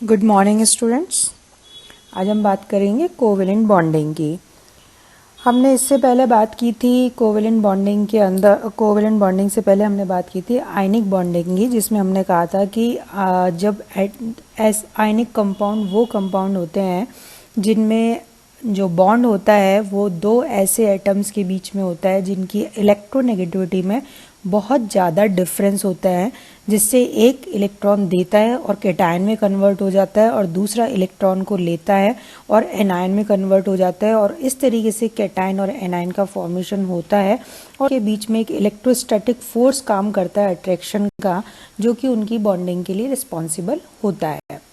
Good morning students. आज हम बात करेंगे कोवेलेंट बॉन्डिंग की। हमने इससे पहले बात की थी कोवेलेंट बॉन्डिंग के अंदर, कोवेलेंट बॉन्डिंग से पहले हमने बात की थी आयनिक बॉन्डिंग की, जिसमें हमने कहा था कि जब आयनिक कंपाउंड वो कंपाउंड होते हैं जिनमें जो बॉन्ड होता है वो दो ऐसे एटम्स के बीच में होता है जिनकी इलेक्ट्रोनेगेटिविटी में बहुत ज़्यादा डिफरेंस होता है, जिससे एक इलेक्ट्रॉन देता है और कैटायन में कन्वर्ट हो जाता है और दूसरा इलेक्ट्रॉन को लेता है और एनायन में कन्वर्ट हो जाता है, और इस तरीके से कैटायन और एनायन का फॉर्मेशन होता है और के बीच में एक इलेक्ट्रोस्टैटिक फोर्स काम करता है अट्रैक्शन का, जो कि उनकी बॉन्डिंग के लिए रिस्पॉन्सिबल होता है।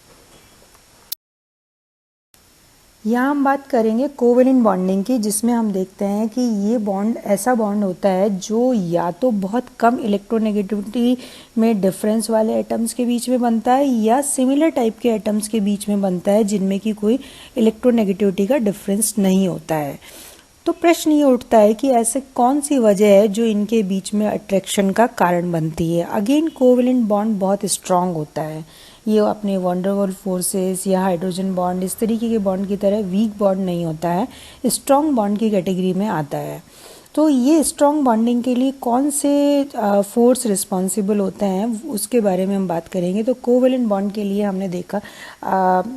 यहाँ हम बात करेंगे कोवेलेंट बॉन्डिंग की, जिसमें हम देखते हैं कि ये बॉन्ड ऐसा बॉन्ड होता है जो या तो बहुत कम इलेक्ट्रोनेगेटिविटी में डिफरेंस वाले एटम्स के बीच में बनता है या सिमिलर टाइप के एटम्स के बीच में बनता है जिनमें कि कोई इलेक्ट्रोनेगेटिविटी का डिफरेंस नहीं होता है। तो प्रश्न ये उठता है कि ऐसे कौन सी वजह है जो इनके बीच में अट्रैक्शन का कारण बनती है। अगेन कोवेलेंट बॉन्ड बहुत स्ट्रांग होता है, ये अपने वंडरवॉल फोर्सेस या हाइड्रोजन बॉन्ड इस तरीके के बॉन्ड की तरह वीक बॉन्ड नहीं होता है, स्ट्रांग बॉन्ड की कैटेगरी में आता है। तो ये स्ट्रांग बॉन्डिंग के लिए कौन से फोर्स रिस्पॉन्सिबल होते हैं उसके बारे में हम बात करेंगे। तो कोवेलेंट बॉन्ड के लिए हमने देखा,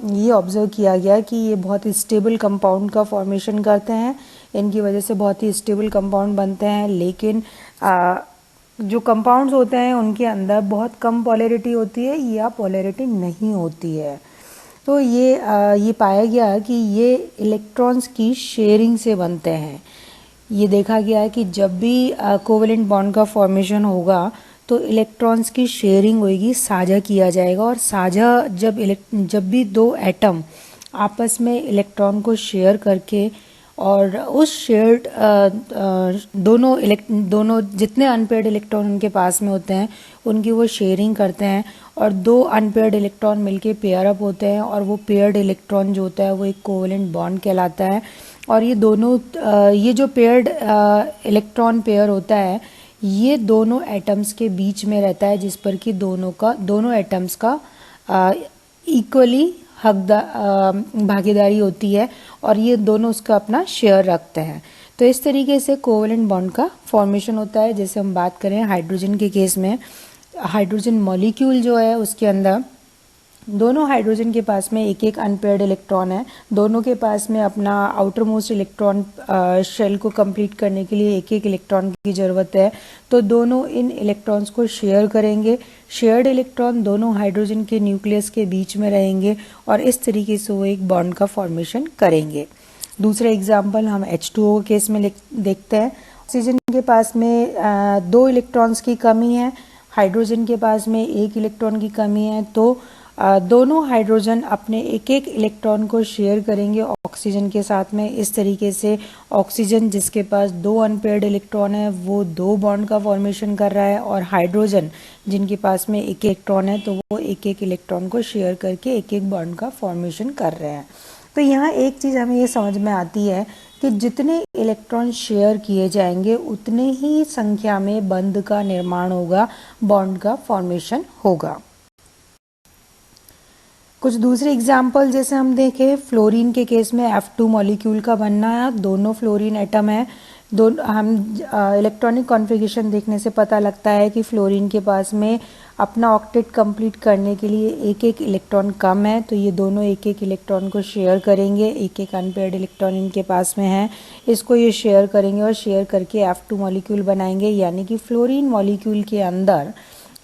ये ऑब्जर्व किया गया कि ये बहुत ही स्टेबल कंपाउंड का फॉर्मेशन करते हैं, इनकी वजह से बहुत ही स्टेबल कंपाउंड बनते हैं, लेकिन जो कंपाउंड्स होते हैं उनके अंदर बहुत कम पोलैरिटी होती है या पोलैरिटी नहीं होती है। तो ये पाया गया कि ये इलेक्ट्रॉन्स की शेयरिंग से बनते हैं। ये देखा गया है कि जब भी कोवेलेंट बॉन्ड का फॉर्मेशन होगा तो इलेक्ट्रॉन्स की शेयरिंग होगी, साझा किया जाएगा, और साझा जब भी दो एटम आपस में इलेक्ट्रॉन को शेयर करके और उस शेयर्ड दोनों जितने अनपेयर्ड इलेक्ट्रॉन उनके पास में होते हैं उनकी वो शेयरिंग करते हैं, और दो अनपेयर्ड इलेक्ट्रॉन मिलके पेयर अप होते हैं, और वो पेयर्ड इलेक्ट्रॉन जो होता है वो एक कोवेलेंट बॉन्ड कहलाता है। और ये दोनों ये जो पेयर्ड इलेक्ट्रॉन पेयर होता है ये दोनों एटम्स के बीच में रहता है, जिस पर कि दोनों एटम्स का इक्वली भागीदारी होती है और ये दोनों उसका अपना शेयर रखते हैं। तो इस तरीके से कोवेलेंट बॉन्ड का फॉर्मेशन होता है। जैसे हम बात करें हाइड्रोजन के केस में, हाइड्रोजन मॉलिक्यूल जो है उसके अंदर दोनों हाइड्रोजन के पास में एक एक अनपेयर्ड इलेक्ट्रॉन है, दोनों के पास में अपना आउटर मोस्ट इलेक्ट्रॉन शेल को कंप्लीट करने के लिए एक एक इलेक्ट्रॉन की ज़रूरत है। तो दोनों इन इलेक्ट्रॉन्स को शेयर करेंगे, शेयर्ड इलेक्ट्रॉन दोनों हाइड्रोजन के न्यूक्लियस के बीच में रहेंगे और इस तरीके से वो एक बॉन्ड का फॉर्मेशन करेंगे। दूसरा एग्जाम्पल हम H2O केस में देखते हैं। ऑक्सीजन के पास में दो इलेक्ट्रॉन्स की कमी है, हाइड्रोजन के पास में एक इलेक्ट्रॉन की कमी है, तो दोनों हाइड्रोजन अपने एक एक इलेक्ट्रॉन को शेयर करेंगे ऑक्सीजन के साथ में। इस तरीके से ऑक्सीजन जिसके पास दो अनपेयर्ड इलेक्ट्रॉन है वो दो बॉन्ड का फॉर्मेशन कर रहा है, और हाइड्रोजन जिनके पास में एक इलेक्ट्रॉन है तो वो एक एक इलेक्ट्रॉन को शेयर करके एक एक बॉन्ड का फॉर्मेशन कर रहे हैं। तो यहाँ एक चीज़ हमें ये समझ में आती है कि जितने इलेक्ट्रॉन शेयर किए जाएंगे उतने ही संख्या में बंध का निर्माण होगा, बॉन्ड का फॉर्मेशन होगा। कुछ दूसरे एग्जाम्पल जैसे हम देखें, फ्लोरीन के केस में F2 मॉलिक्यूल का बनना है, दोनों फ्लोरीन एटम है, हम इलेक्ट्रॉनिक कॉन्फ़िगरेशन देखने से पता लगता है कि फ्लोरीन के पास में अपना ऑक्टेट कंप्लीट करने के लिए एक एक इलेक्ट्रॉन कम है, तो ये दोनों एक एक इलेक्ट्रॉन को शेयर करेंगे, एक एक अनपेयर्ड इलेक्ट्रॉन इनके पास में है, इसको ये शेयर करेंगे और शेयर करके F2 मॉलिक्यूल बनाएंगे। यानी कि फ्लोरीन मॉलिक्यूल के अंदर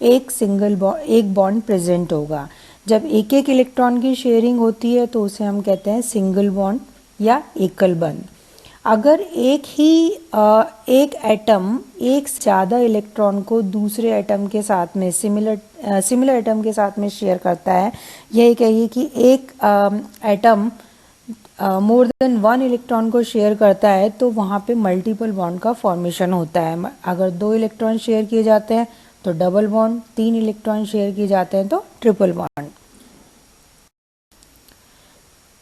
एक बॉन्ड प्रेजेंट होगा। जब एक एक इलेक्ट्रॉन की शेयरिंग होती है तो उसे हम कहते हैं सिंगल बॉन्ड या एकल बंध। अगर एक एटम एक से ज़्यादा इलेक्ट्रॉन को दूसरे एटम के साथ में सिमिलर एटम के साथ में शेयर करता है, यही कहिए कि एक atom more than one electron को शेयर करता है, तो वहाँ पे मल्टीपल बॉन्ड का फॉर्मेशन होता है। अगर दो इलेक्ट्रॉन शेयर किए जाते हैं तो डबल बॉन्ड, तीन इलेक्ट्रॉन शेयर किए जाते हैं तो ट्रिपल बॉन्ड।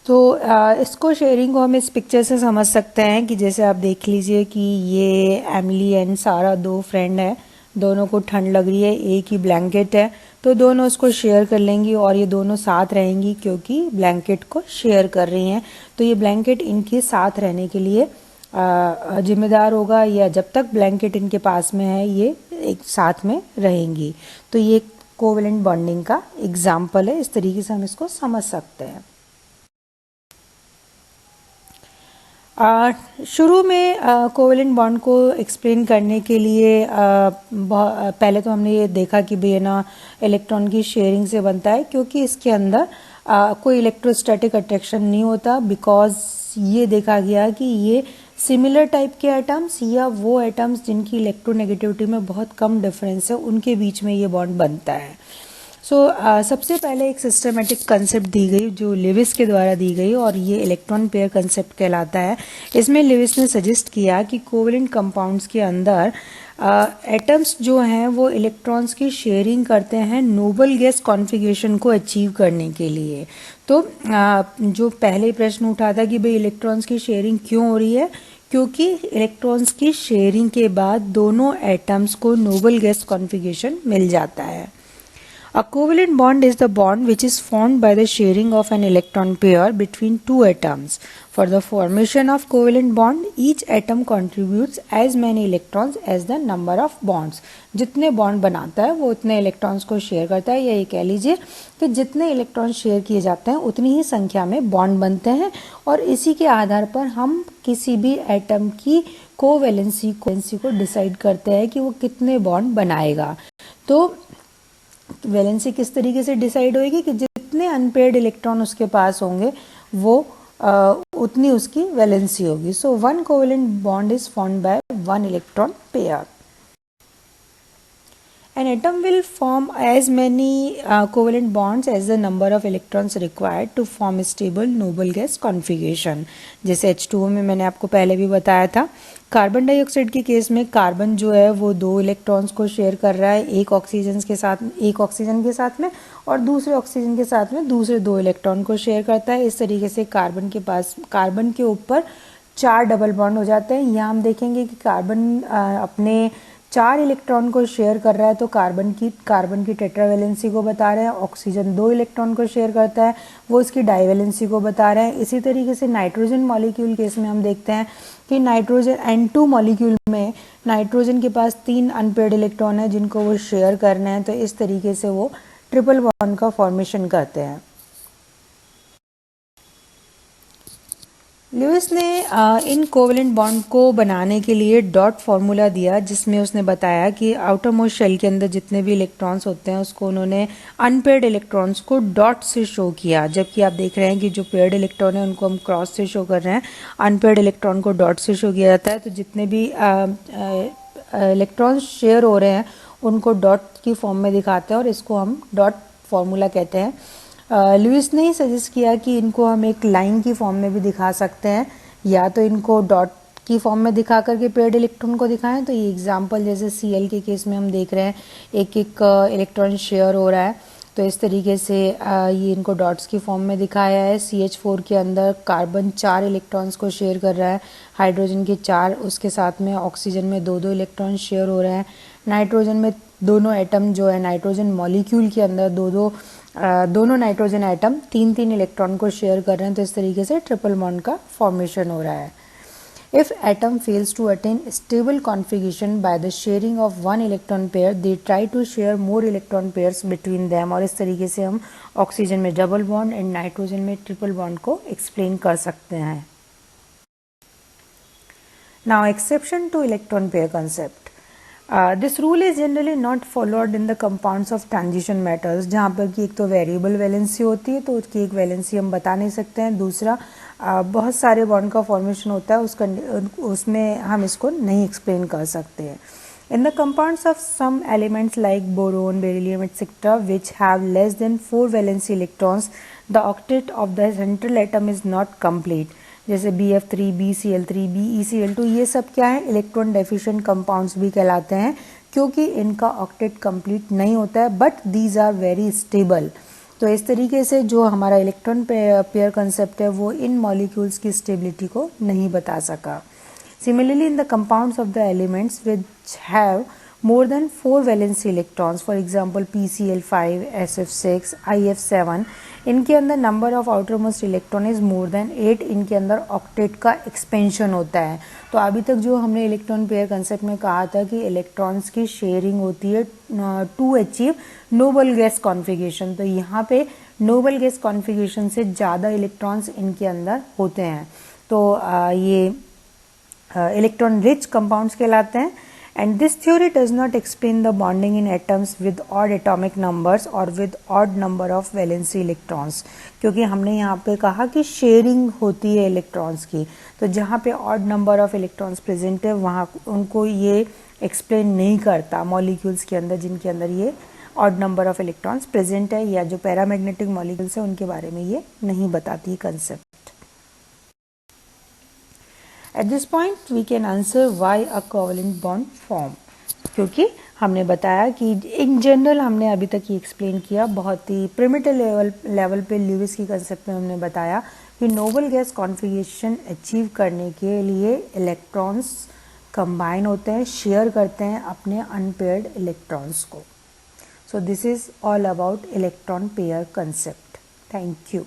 तो इसको शेयरिंग को हम इस पिक्चर से समझ सकते हैं कि जैसे आप देख लीजिए कि ये एमिली एंड सारा दो फ्रेंड है, दोनों को ठंड लग रही है, एक ही ब्लैंकेट है, तो दोनों उसको शेयर कर लेंगी और ये दोनों साथ रहेंगी क्योंकि ब्लैंकेट को शेयर कर रही हैं। तो ये ब्लैंकेट इनके साथ रहने के लिए जिम्मेदार होगा, या जब तक ब्लैंकेट इनके पास में है ये एक साथ में रहेंगी। तो ये कोवेलेंट बॉन्डिंग का एग्जाम्पल है, इस तरीके से हम इसको समझ सकते हैं। शुरू में कोवेलेंट बॉन्ड को एक्सप्लेन करने के लिए पहले तो हमने ये देखा कि भाई ना इलेक्ट्रॉन की शेयरिंग से बनता है, क्योंकि इसके अंदर कोई इलेक्ट्रोस्टैटिक अट्रैक्शन नहीं होता, बिकॉज ये देखा गया कि ये सिमिलर टाइप के एटम्स या वो एटम्स जिनकी इलेक्ट्रोनेगेटिविटी में बहुत कम डिफरेंस है उनके बीच में ये बॉन्ड बनता है। सबसे पहले एक सिस्टमेटिक कंसेप्ट दी गई जो लिविस के द्वारा दी गई, और ये इलेक्ट्रॉन पेयर कंसेप्ट कहलाता है। इसमें लिविस ने सजेस्ट किया कि कोवेलेंट कंपाउंड्स के अंदर एटम्स जो हैं वो इलेक्ट्रॉन्स की शेयरिंग करते हैं नोबल गैस कॉन्फ़िगरेशन को अचीव करने के लिए। तो जो पहले प्रश्न उठा था कि भाई इलेक्ट्रॉन्स की शेयरिंग क्यों हो रही है, क्योंकि इलेक्ट्रॉन्स की शेयरिंग के बाद दोनों एटम्स को नोबल गैस कॉन्फ़िगरेशन मिल जाता है। A covalent bond is the bond which is formed by the sharing of an electron pair between two atoms. For the formation of covalent bond, each atom contributes as many electrons as the number of bonds. जितने bond बनाता है वो उतने electrons को share करता है, या ये कह लीजिए कि जितने इलेक्ट्रॉन शेयर किए जाते हैं उतनी ही संख्या में बॉन्ड बनते हैं, और इसी के आधार पर हम किसी भी एटम की कोवैलेंसी को डिसाइड करते हैं कि वो कितने बॉन्ड बनाएगा। तो वैलेंसी किस तरीके से डिसाइड होएगी कि जितने अनपेयर्ड इलेक्ट्रॉन उसके पास होंगे वो उतनी उसकी वैलेंसी होगी। So one covalent bond is formed by one electron pair. An atom will form as many covalent bonds as the number of electrons required to form a stable noble gas configuration. जैसे H2O में मैंने आपको पहले भी बताया था। Carbon dioxide के case में कार्बन जो है वो 2 इलेक्ट्रॉन्स को शेयर कर रहा है, एक ऑक्सीजन के साथ में और दूसरे ऑक्सीजन के साथ में दूसरे 2 इलेक्ट्रॉन को शेयर करता है। इस तरीके से कार्बन के ऊपर 4 डबल बॉन्ड हो जाते हैं। यहाँ हम देखेंगे कि कार्बन अपने 4 इलेक्ट्रॉन को शेयर कर रहा है, तो कार्बन की टेट्रावैलेंसी को बता रहे हैं। ऑक्सीजन 2 इलेक्ट्रॉन को शेयर करता है, वो इसकी डाइवैलेंसी को बता रहे हैं। इसी तरीके से नाइट्रोजन मॉलिक्यूल केस में हम देखते हैं कि नाइट्रोजन N2 मॉलिक्यूल में नाइट्रोजन के पास 3 अनपेयर्ड इलेक्ट्रॉन है जिनको वो शेयर करना है, तो इस तरीके से वो ट्रिपल बॉन्ड का फॉर्मेशन करते हैं। लुइस ने इन कोवेलेंट बॉन्ड को बनाने के लिए डॉट फार्मूला दिया, जिसमें उसने बताया कि आउटर मोस्ट शेल के अंदर जितने भी इलेक्ट्रॉन्स होते हैं उसको उन्होंने अनपेयर्ड इलेक्ट्रॉन्स को डॉट से शो किया, जबकि आप देख रहे हैं कि जो पेयर्ड इलेक्ट्रॉन है उनको हम क्रॉस से शो कर रहे हैं, अनपेयर्ड इलेक्ट्रॉन को डॉट से शो किया जाता है। तो जितने भी इलेक्ट्रॉन्स शेयर हो रहे हैं उनको डॉट की फॉर्म में दिखाते हैं, और इसको हम डॉट फार्मूला कहते हैं। लुइस ने ही सजेस्ट किया कि इनको हम एक लाइन की फॉर्म में भी दिखा सकते हैं, या तो इनको डॉट की फॉर्म में दिखा करके पेयर्ड इलेक्ट्रॉन को दिखाएं। तो ये एग्जांपल जैसे Cl के केस में हम देख रहे हैं एक इलेक्ट्रॉन शेयर हो रहा है, तो इस तरीके से ये इनको डॉट्स की फॉर्म में दिखाया है। CH4 के अंदर कार्बन 4 इलेक्ट्रॉन्स को शेयर कर रहा है, हाइड्रोजन के 4, उसके साथ में ऑक्सीजन में 2-2 इलेक्ट्रॉन शेयर हो रहे हैं। नाइट्रोजन में दोनों एटम जो है नाइट्रोजन मॉलिक्यूल के अंदर दोनों नाइट्रोजन एटम 3-3 इलेक्ट्रॉन को शेयर कर रहे हैं, तो इस तरीके से ट्रिपल बॉन्ड का फॉर्मेशन हो रहा है। If atom fails to attain stable configuration by the sharing of one electron pair, they try to share more electron pairs between them, और इस तरीके से हम ऑक्सीजन में डबल बॉन्ड एंड नाइट्रोजन में ट्रिपल बॉन्ड को एक्सप्लेन कर सकते हैं। Now exception to electron pair concept. This rule is generally not followed in the compounds of transition metals, जहाँ पर कि एक तो वेरिएबल वैलेंसी होती है तो उसकी एक वैलेंसी हम बता नहीं सकते हैं, दूसरा बहुत सारे बॉन्ड का फॉर्मेशन होता है उसमें हम इसको नहीं एक्सप्लेन कर सकते हैं। In the compounds of some elements like boron, beryllium, etc., which have less than 4 valency electrons, the octet of the central atom is not complete. जैसे BF3, BCl3, BeCl2, ये सब क्या है, इलेक्ट्रॉन डेफिशिएंट कंपाउंड्स भी कहलाते हैं, क्योंकि इनका ऑक्टेट कंप्लीट नहीं होता है, but these are very stable. तो इस तरीके से जो हमारा इलेक्ट्रॉन पेयर कंसेप्ट है वो इन मॉलिक्यूल्स की स्टेबिलिटी को नहीं बता सका। Similarly, in the compounds of the elements which have more than 4 valency electrons, for example PCl5, SF6, IF7, इनके अंदर number of outermost electron is more than 8, इनके अंदर ऑक्टेट का एक्सपेंशन होता है। तो अभी तक जो हमने इलेक्ट्रॉन पेयर कंसेप्ट में कहा था कि इलेक्ट्रॉन्स की शेयरिंग होती है to achieve noble gas configuration, तो यहाँ पे नोबल गैस कॉन्फ़िगरेशन से ज़्यादा इलेक्ट्रॉन्स इनके अंदर होते हैं, तो ये इलेक्ट्रॉन रिच कंपाउंड्स कहलाते हैं। And this theory does not explain the bonding in atoms with odd atomic numbers और with odd number of valency electrons, क्योंकि हमने यहाँ पे कहा कि शेयरिंग होती है इलेक्ट्रॉन्स की, तो जहाँ पे odd number of electrons present है वहाँ उनको ये एक्सप्लेन नहीं करता मॉलिक्यूल्स के अंदर जिनके अंदर ये odd number of electrons present है, या जो पैरामैग्नेटिक मॉलिक्यूल्स है उनके बारे में ये नहीं बताती concept. At this point we can answer why a covalent bond form, क्योंकि हमने बताया कि इन जनरल हमने अभी तक ये एक्सप्लेन किया, बहुत ही प्रिमिटिव लेवल पे ल्यूइस की कंसेप्ट में हमने बताया कि नोबल गैस कॉन्फ़िगरेशन अचीव करने के लिए इलेक्ट्रॉन्स कंबाइन होते हैं, शेयर करते हैं अपने अनपेयर्ड इलेक्ट्रॉन्स को। So this is all about electron pair concept. Thank you.